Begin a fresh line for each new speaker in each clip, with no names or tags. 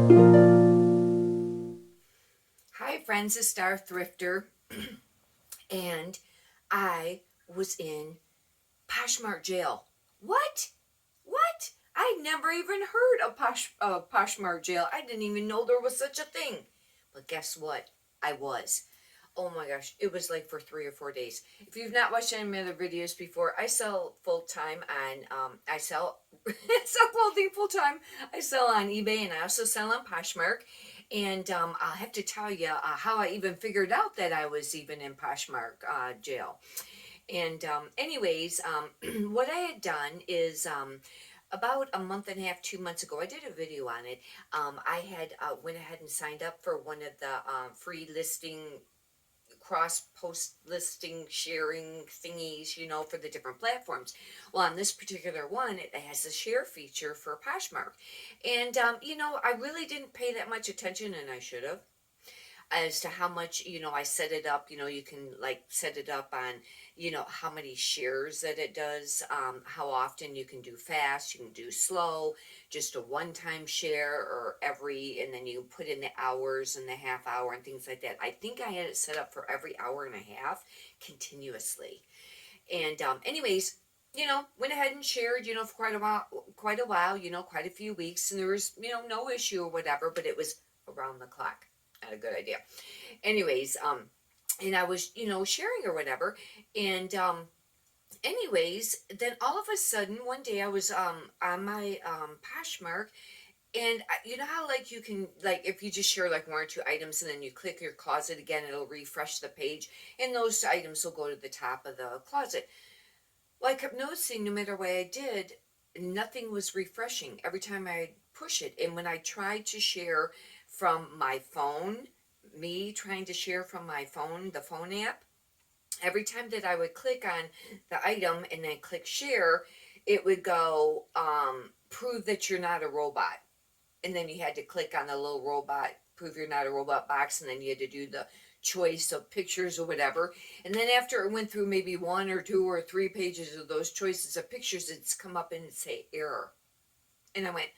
Hi friends, it's Star Thrifter, and I was in Poshmark jail. What? What? I never even heard of Poshmark jail. I didn't even know there was such a thing. But guess what? I was. Oh my gosh, it was like for 3 or 4 days. If you've not watched any of my other videos before, I sell full time on I sell sell clothing full time. I sell on eBay and I also sell on Poshmark. And I'll have to tell you how I even figured out that I was even in Poshmark jail. And what I had done is about a month and a half, 2 months ago, I did a video on it. I had went ahead and signed up for one of the free listing cross post listing sharing thingies, for the different platforms. Well, on this particular one, it has a share feature for Poshmark. And, I really didn't pay that much attention, and I should have, as to how much I set it up. You can like set it up on how many shares that it does, how often you can do fast, you can do slow, just a one-time share, or every, and then you put in the hours and the half hour and things like that. I think I had it set up for every hour and a half continuously. And went ahead and shared, for quite a while, quite a few weeks, and there was, no issue or whatever, but it was around the clock. Not a good idea. Anyways, and I was, sharing or whatever, and then all of a sudden one day I was on my Poshmark, and you know how like you can, like, if you just share like one or two items and then you click your closet again, it'll refresh the page and those items will go to the top of the closet. Well, I kept noticing no matter what I did, nothing was refreshing every time I push it. And when I tried to share from my phone, me trying to share from my phone, the phone app, every time that I would click on the item and then click share, it would go, prove that you're not a robot. And then you had to click on the little robot, prove you're not a robot box, and then you had to do the choice of pictures or whatever. And then after it went through maybe 1 or 2 or 3 pages of those choices of pictures, it's come up and it'd say error. And I went,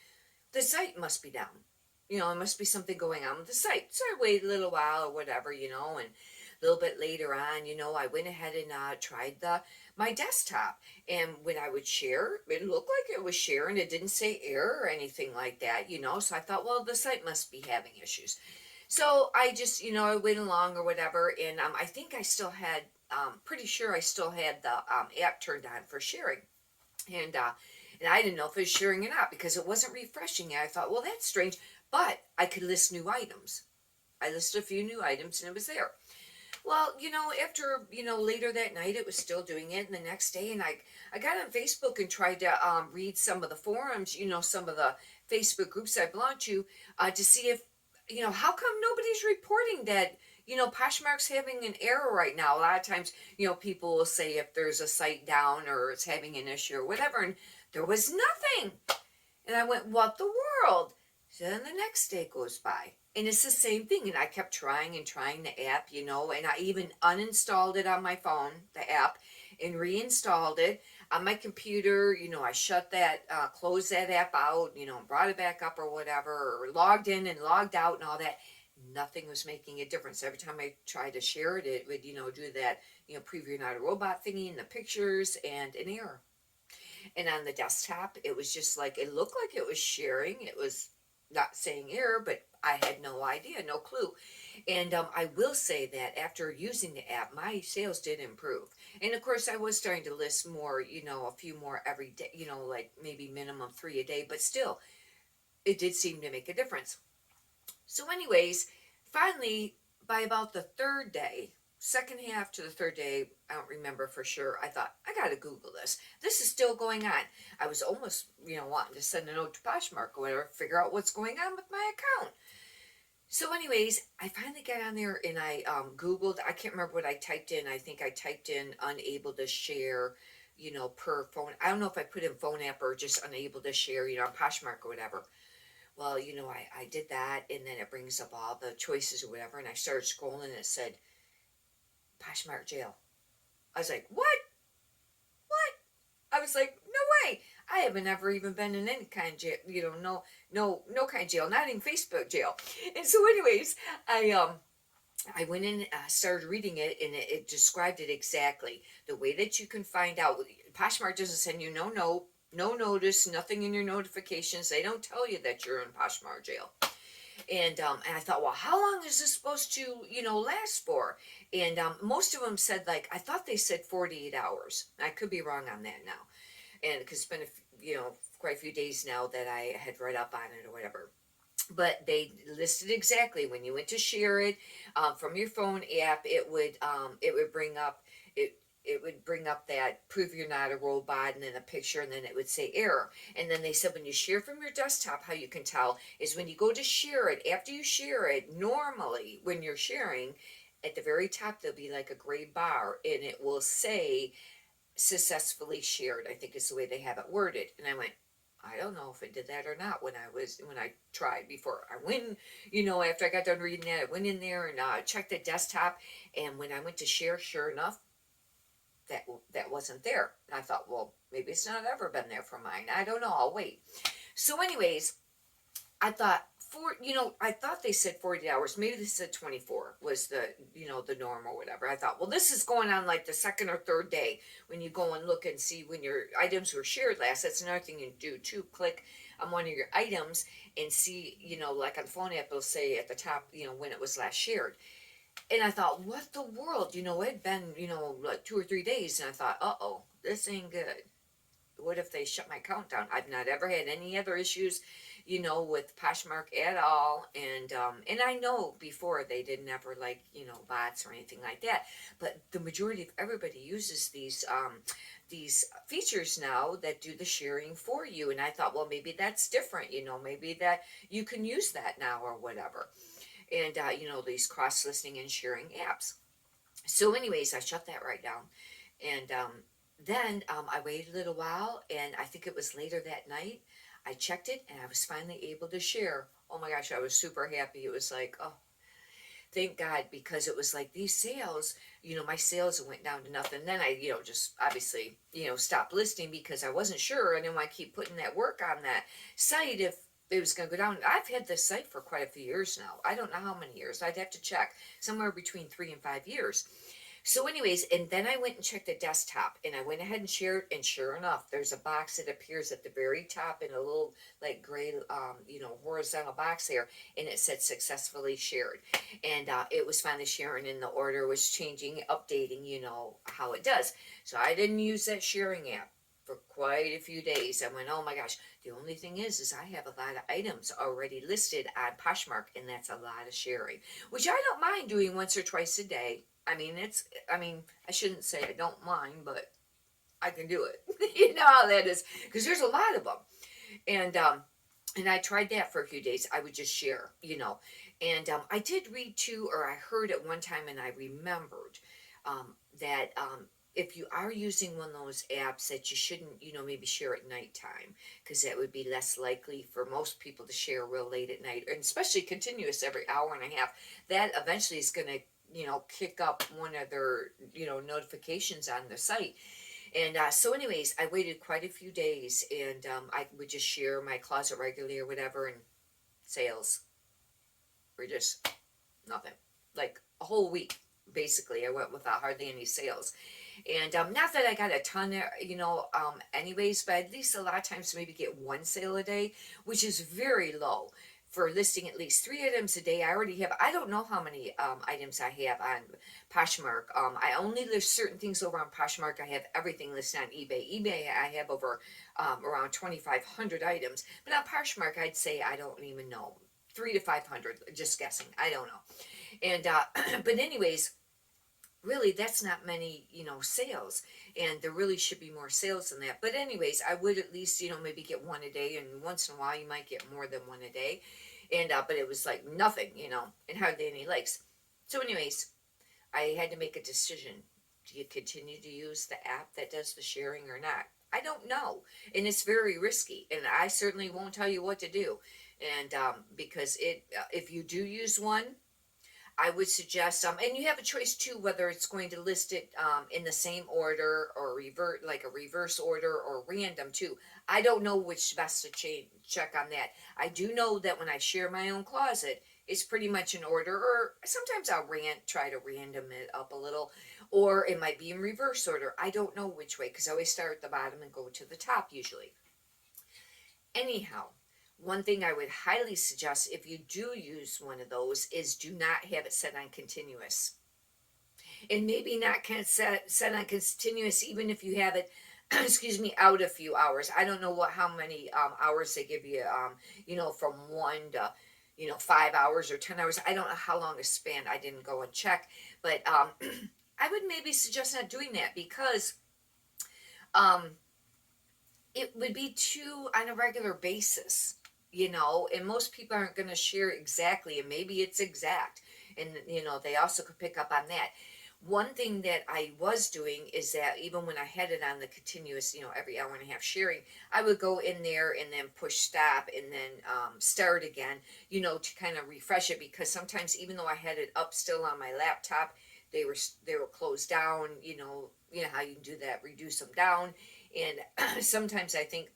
the site must be down. It must be something going on with the site. So I waited a little while or whatever, and a little bit later on, I went ahead and tried my desktop. And when I would share, it looked like it was sharing. It didn't say error or anything like that, So I thought, well, the site must be having issues. So I just, I went along or whatever, and I think I still had, pretty sure I still had the app turned on for sharing. And I didn't know if it was sharing or not because it wasn't refreshing. And I thought, well, that's strange. But I could list new items. I listed a few new items and it was there. Well, after, later that night, it was still doing it. And the next day, and I got on Facebook and tried to read some of the forums, some of the Facebook groups I belong to see if, how come nobody's reporting that, Poshmark's having an error right now. A lot of times, people will say if there's a site down or it's having an issue or whatever, and there was nothing. And I went, what the world? So then the next day goes by, and it's the same thing. And I kept trying and trying the app, and I even uninstalled it on my phone, the app, and reinstalled it on my computer. I shut that, closed that app out, brought it back up or whatever, or logged in and logged out and all that. Nothing was making a difference. Every time I tried to share it, it would, do that, prove you're not a robot thingy in the pictures and an error. And on the desktop, it was just like, it looked like it was sharing. It was not saying error, but I had no idea, no clue. And I will say that after using the app, my sales did improve. And of course, I was starting to list more, a few more every day, like maybe minimum 3 a day, but still, it did seem to make a difference. So anyways, finally, by about the third day, second half to the third day, I don't remember for sure, I thought, I got to Google this. This is still going on. I was almost, wanting to send a note to Poshmark or whatever, figure out what's going on with my account. So anyways, I finally got on there and I Googled, I can't remember what I typed in. I think I typed in unable to share, per phone. I don't know if I put in phone app or just unable to share, on Poshmark or whatever. Well, I did that, and then it brings up all the choices or whatever, and I started scrolling, and it said, Poshmark jail. I was like, what? What? I was like, no way. I haven't ever even been in any kind of jail, no kind of jail, not even Facebook jail. And so, anyways, I went in, started reading it, and it described it exactly. The way that you can find out. Poshmark doesn't send you no notice, nothing in your notifications. They don't tell you that you're in Poshmark jail. And I thought, well, how long is this supposed to, last for? And most of them said, like, I thought they said 48 hours. I could be wrong on that now. And because it's been, quite a few days now that I had read up on it or whatever. But they listed exactly when you went to share it from your phone app, it would bring up it would bring up that prove you're not a robot, and then a picture, and then it would say error. And then they said when you share from your desktop, how you can tell is when you go to share it, after you share it, normally when you're sharing, at the very top there'll be like a gray bar, and it will say successfully shared, I think is the way they have it worded. And I went, I don't know if it did that or not when I tried before I went, after I got done reading that, I went in there and checked the desktop, and when I went to share, sure enough, that wasn't there. And I thought, well, maybe it's not ever been there for mine. I don't know. I'll wait. So, anyways, I thought I thought they said 40 hours. Maybe they said 24 was the norm or whatever. I thought, well, this is going on like the second or third day when you go and look and see when your items were shared last. That's another thing you do too. Click on one of your items and see, like on the phone app, it'll say at the top, when it was last shared. And I thought, what the world? It'd been, like 2 or 3 days. And I thought, uh-oh, this ain't good. What if they shut my account down? I've not ever had any other issues, with Poshmark at all. And I know before they didn't ever like, bots or anything like that. But the majority of everybody uses these features now that do the sharing for you. And I thought, well, maybe that's different, maybe that you can use that now or whatever. And, these cross-listening and sharing apps. So anyways, I shut that right down. And then I waited a little while, and I think it was later that night, I checked it, and I was finally able to share. Oh my gosh, I was super happy. It was like, oh, thank God, because it was like these sales, my sales went down to nothing. Then I, just obviously, stopped listing because I wasn't sure. I didn't want to keep putting that work on that site if it was going to go down. I've had this site for quite a few years now. I don't know how many years. I'd have to check. Somewhere between 3 and 5 years. So anyways, and then I went and checked the desktop, and I went ahead and shared, and sure enough, there's a box that appears at the very top in a little like gray, horizontal box there, and it said successfully shared. And it was finally sharing, and the order was changing, updating, how it does. So I didn't use that sharing app for quite a few days. I went, oh my gosh. The only thing is I have a lot of items already listed on Poshmark, and that's a lot of sharing, which I don't mind doing once or twice a day. I shouldn't say I don't mind, but I can do it. You know how that is, because there's a lot of them. And I tried that for a few days. I would just share, And I did read too, or I heard at one time, and I remembered that if you are using one of those apps, that you shouldn't, maybe share at nighttime, because that would be less likely for most people to share real late at night, and especially continuous every hour and a half. That eventually is going to, kick up one of their, notifications on the site. And so anyways, I waited quite a few days, and I would just share my closet regularly or whatever, and sales were just nothing. Like a whole week, basically, I went without hardly any sales. And not that I got a ton, anyways, but at least a lot of times maybe get one sale a day, which is very low for listing at least 3 items a day. I already have, I don't know how many items I have on Poshmark. I only list certain things over on Poshmark. I have everything listed on eBay. eBay, I have over around 2,500 items. But on Poshmark, I'd say, I don't even know, 3 to 500, just guessing. I don't know. And, but anyways, really, that's not many, sales, and there really should be more sales than that. But anyways, I would at least, maybe get one a day, and once in a while you might get more than one a day. And but it was like nothing, and hardly any likes. So anyways, I had to make a decision. Do you continue to use the app that does the sharing or not? I don't know, and it's very risky, and I certainly won't tell you what to do. And because if you do use one, I would suggest, and you have a choice too, whether it's going to list it in the same order or revert, like a reverse order or random too. I don't know which best to check on that. I do know that when I share my own closet, it's pretty much in order, or sometimes I'll try to random it up a little, or it might be in reverse order. I don't know which way because I always start at the bottom and go to the top usually. Anyhow, one thing I would highly suggest if you do use one of those is do not have it set on continuous. And maybe not set on continuous even if you have it excuse me, out a few hours. I don't know how many hours they give you, from 1 to 5 hours or 10 hours. I don't know how long a span. I didn't go and check, but I would maybe suggest not doing that because um, it would be too on a regular basis, and most people aren't going to share exactly, and maybe it's exact, and they also could pick up on that. One thing that I was doing is that even when I had it on the continuous, every hour and a half sharing, I would go in there and then push stop and then start again, to kind of refresh it, because sometimes even though I had it up still on my laptop, they were closed down, how you can do that, reduce them down. And sometimes I think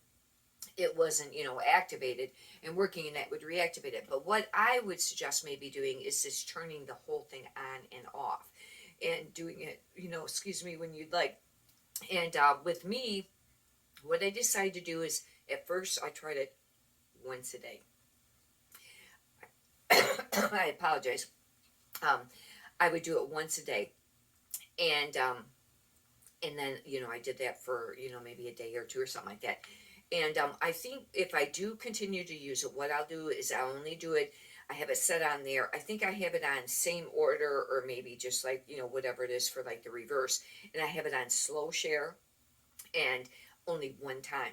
it wasn't, activated and working, and that would reactivate it. But what I would suggest maybe doing is just turning the whole thing on and off and doing it, excuse me, when you'd like. And with me, what I decided to do is at first I tried it once a day. I apologize. Um, I would do it once a day. And then, I did that for, maybe a day or two or something like that. And I think if I do continue to use it, what I'll do is I'll only do it, I have it set on there. I think I have it on same order, or maybe just like, whatever it is for like the reverse. And I have it on slow share and only one time.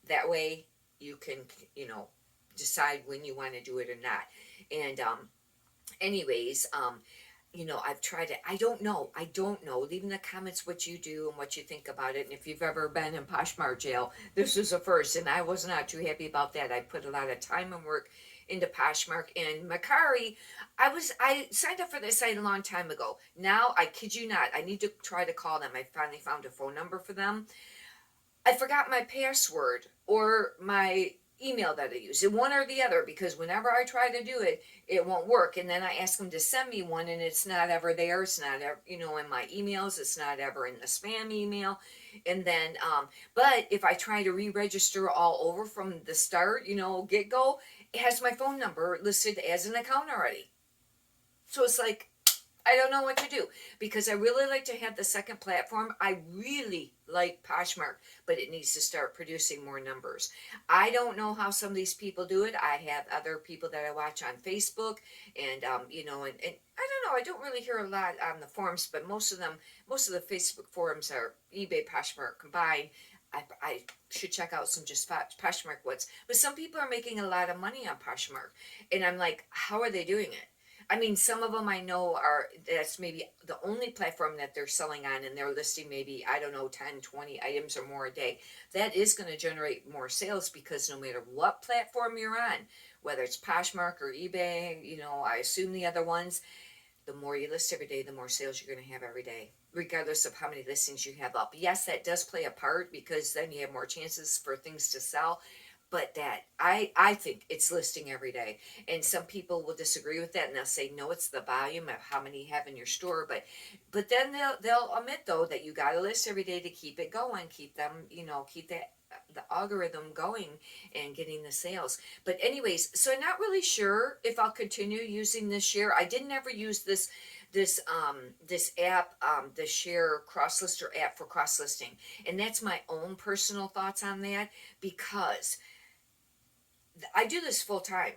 That way you can, decide when you want to do it or not. And anyways, I've tried it. I don't know. Leave in the comments what you do and what you think about it. And if you've ever been in Poshmark jail, this was a first, and I was not too happy about that. I put a lot of time and work into Poshmark and Mercari. I signed up for this site a long time ago. Now, I kid you not, I need to try to call them. I finally found a phone number for them. I forgot my password or my email that I use, and one or the other, because whenever I try to do it, it won't work. And then I ask them to send me one, and it's not ever there. It's not ever, in my emails. It's not ever in the spam email. And then, but if I try to re-register all over from the start, get go, it has my phone number listed as an account already. So it's like, I don't know what to do, because I really like to have the second platform. I really like Poshmark, but it needs to start producing more numbers. I don't know how some of these people do it. I have other people that I watch on Facebook, and and I don't know. I don't really hear a lot on the forums, but most of the Facebook forums are eBay, Poshmark combined. I should check out some just Poshmark ones, but some people are making a lot of money on Poshmark, and I'm like, how are they doing it? I mean, some of them I know that's maybe the only platform that they're selling on, and they're listing maybe, I don't know, 10, 20 items or more a day. That is going to generate more sales, because no matter what platform you're on, whether it's Poshmark or eBay, I assume the other ones, the more you list every day, the more sales you're going to have every day, regardless of how many listings you have up. Yes, that does play a part, because then you have more chances for things to sell. But that I think it's listing every day, and some people will disagree with that, and they'll say no, it's the volume of how many you have in your store. But then they'll admit though that you got to list every day to keep it going, keep them, keep that the algorithm going and getting the sales. But anyways, so I'm not really sure if I'll continue using this share. I didn't ever use this app, the share cross lister app for cross listing, and that's my own personal thoughts on that, because I do this full time,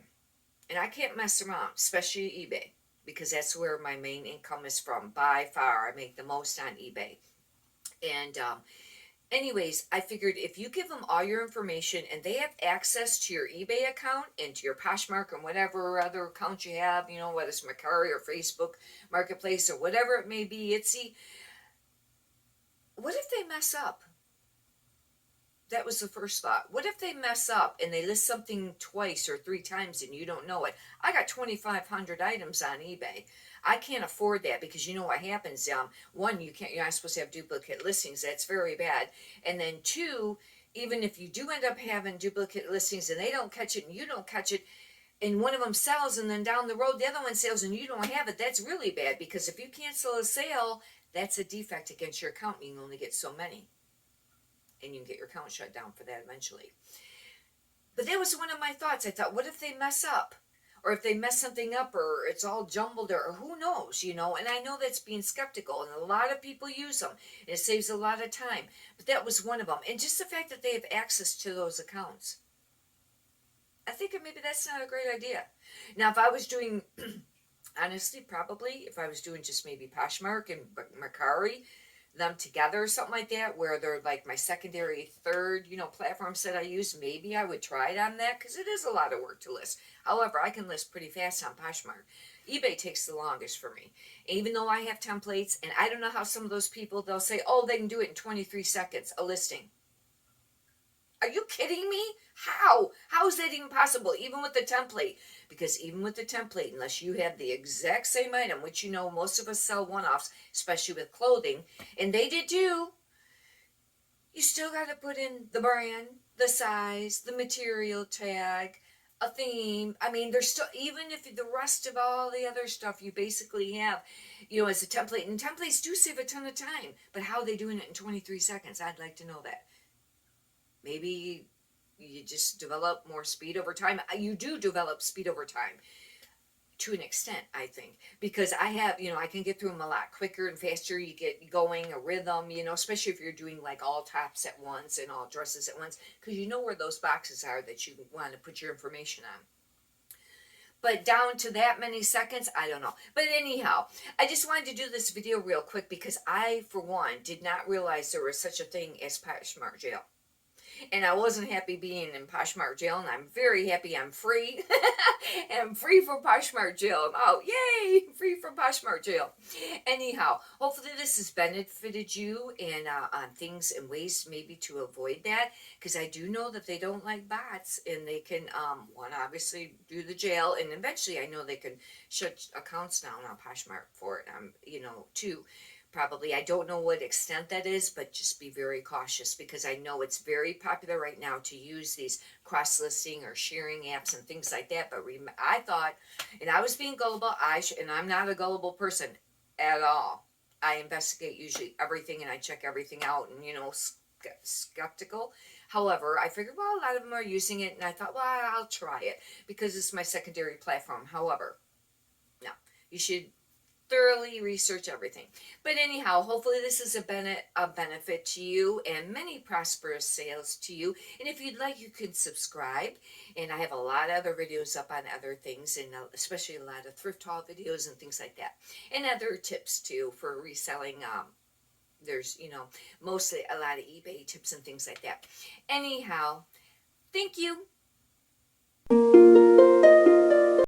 and I can't mess around, especially eBay, because that's where my main income is from. By far, I make the most on eBay. And anyways, I figured if you give them all your information and they have access to your eBay account and to your Poshmark and whatever other account you have, whether it's Mercari or Facebook Marketplace or whatever it may be, Etsy, what if they mess up? that was the first thought. What if they mess up and they list something twice or three times and you don't know it? I got 2,500 items on eBay. I can't afford that because you know what happens. One, you're not supposed to have duplicate listings. That's very bad. And then two, even if you do end up having duplicate listings and they don't catch it and you don't catch it, and one of them sells and then down the road the other one sells and you don't have it, that's really bad, because if you cancel a sale, that's a defect against your account and you only get so many. And you can get your account shut down for that eventually. But that was one of my thoughts. I thought, what if they mess up? Or if they mess something up, or it's all jumbled, or who knows, And I know that's being skeptical, and a lot of people use them, and it saves a lot of time. But that was one of them. And just the fact that they have access to those accounts. I think maybe that's not a great idea. Now, if I was doing, honestly, probably, if I was doing just maybe Poshmark and Mercari, them together or something like that, where they're like my secondary, third, platforms that I use, maybe I would try it on that, because it is a lot of work to list. However, I can list pretty fast on Poshmark. eBay takes the longest for me, even though I have templates, and I don't know how some of those people, they'll say, oh, they can do it in 23 seconds, a listing. Are you kidding me? How is that even possible, even with the template? Because even with the template, unless you have the exact same item, which most of us sell one-offs, especially with clothing, and they did too, you still got to put in the brand, the size, the material tag, a theme. I mean, there's still, even if the rest of all the other stuff you basically have, as a template, and templates do save a ton of time, but how are they doing it in 23 seconds? I'd like to know that. Maybe you just develop more speed over time. You do develop speed over time to an extent, I think, because I have, I can get through them a lot quicker and faster. You get going, a rhythm, especially if you're doing like all tops at once and all dresses at once, because you know where those boxes are that you want to put your information on. But down to that many seconds, I don't know. But anyhow, I just wanted to do this video real quick because I, for one, did not realize there was such a thing as Poshmark jail. And I wasn't happy being in Poshmark jail, and I'm very happy I'm free. I'm free from Poshmark jail. Oh, yay! Free from Poshmark jail. Anyhow, hopefully this has benefited you and on things and ways maybe to avoid that, because I do know that they don't like bots, and they can, one, obviously do the jail, and eventually I know they can shut accounts down on Poshmark for it, too. Probably. I don't know what extent that is, but just be very cautious, because I know it's very popular right now to use these cross-listing or sharing apps and things like that. But I thought, and I was being gullible, and I'm not a gullible person at all. I investigate usually everything, and I check everything out, and, skeptical. However, I figured, well, a lot of them are using it, and I thought, well, I'll try it because it's my secondary platform. However, no, you should thoroughly research everything. But anyhow, hopefully this is a benefit to you, and many prosperous sales to you. And if you'd like, you can subscribe. And I have a lot of other videos up on other things, and especially a lot of thrift haul videos and things like that, and other tips too for reselling. There's mostly a lot of eBay tips and things like that. Anyhow, thank you.